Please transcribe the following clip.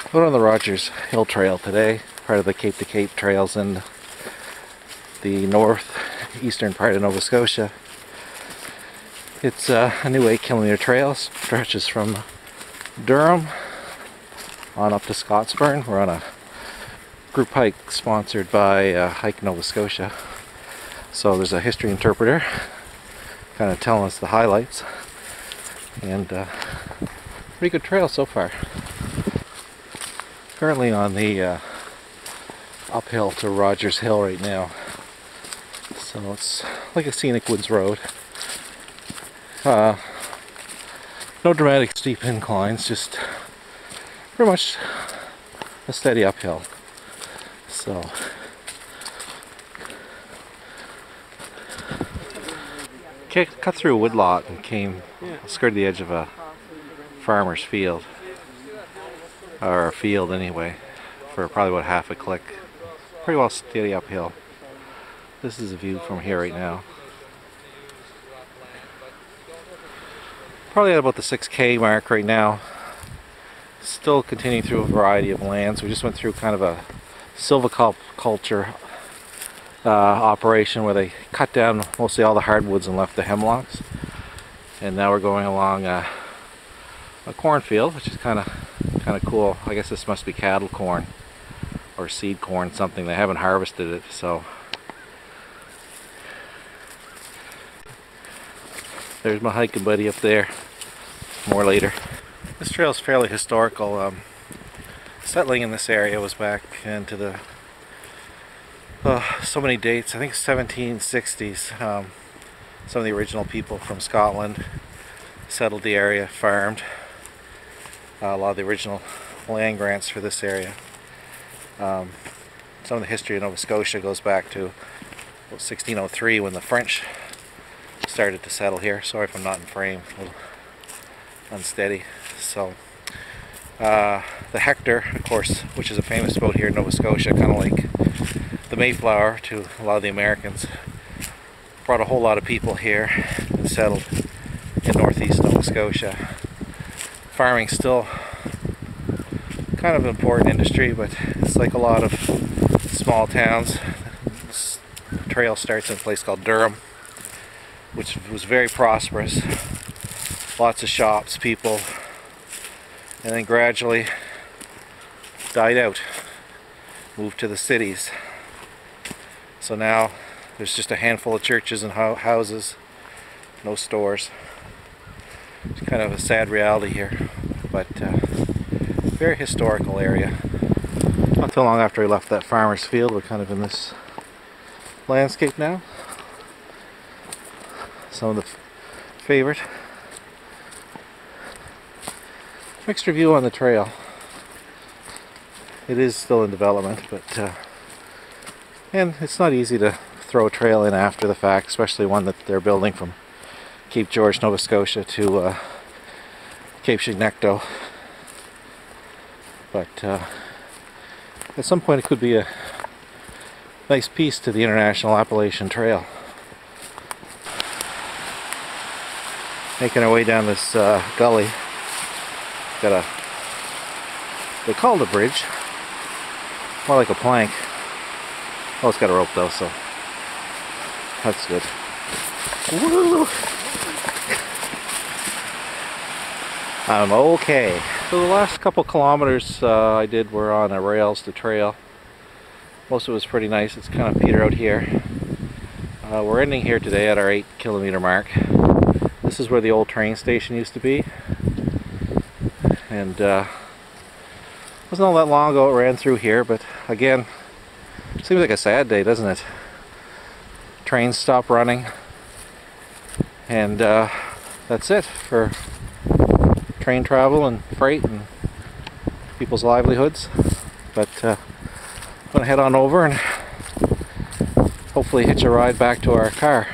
Out on the Rogers Hill Trail today, part of the Cape to Cape trails in the northeastern part of Nova Scotia. It's a new 8-kilometer trail, stretches from Durham on up to Scotsburn. We're on a group hike sponsored by Hike Nova Scotia. So there's a history interpreter kind of telling us the highlights, and pretty good trail so far. Currently on the uphill to Rogers Hill right now, so it's like a scenic woods road. No dramatic steep inclines, just pretty much a steady uphill. So cut through a woodlot and skirted the edge of a farmer's field, or a field anyway, for probably about half a click. Pretty well steady uphill. This is a view from here right now. Probably at about the 6K mark right now. Still continuing through a variety of lands. We just went through kind of a silviculture operation where they cut down mostly all the hardwoods and left the hemlocks. And now we're going along a cornfield, which is kind of cool. I guess this must be cattle corn or seed corn, something. They haven't harvested it, so there's my hiking buddy up there. More later. This trail is fairly historical. Settling in this area was back into the so many dates. I think 1760s. Some of the original people from Scotland settled the area, farmed. A lot of the original land grants for this area. Some of the history of Nova Scotia goes back to 1603 when the French started to settle here. Sorry if I'm not in frame, a little unsteady. So the Hector, of course, which is a famous boat here in Nova Scotia, kind of like the Mayflower to a lot of the Americans, brought a whole lot of people here and settled in northeast Nova Scotia. Farming's still kind of an important industry, but it's like a lot of small towns. This trail starts in a place called Durham, which was very prosperous. Lots of shops, people, and then gradually died out, moved to the cities. So now there's just a handful of churches and houses, no stores. It's kind of a sad reality here, but very historical area. Not too long after we left that farmer's field, we're kind of in this landscape now. Some of the favorite. Mixed review on the trail. It is still in development, but and it's not easy to throw a trail in after the fact, especially one that they're building from Cape George, Nova Scotia to Cape Chignecto. But at some point it could be a nice piece to the International Appalachian Trail. Making our way down this gully. Got they call it a bridge, more like a plank. Oh, it's got a rope though, so that's good. Woo! I'm okay. So the last couple kilometers I did were on a rails to trail. Most of it was pretty nice. It's kind of petered out here. We're ending here today at our 8-kilometer mark. This is where the old train station used to be. And wasn't all that long ago it ran through here, but again, it seems like a sad day, doesn't it? Trains stop running, and that's it for train travel and freight and people's livelihoods. But I'm gonna head on over and hopefully hitch a ride back to our car.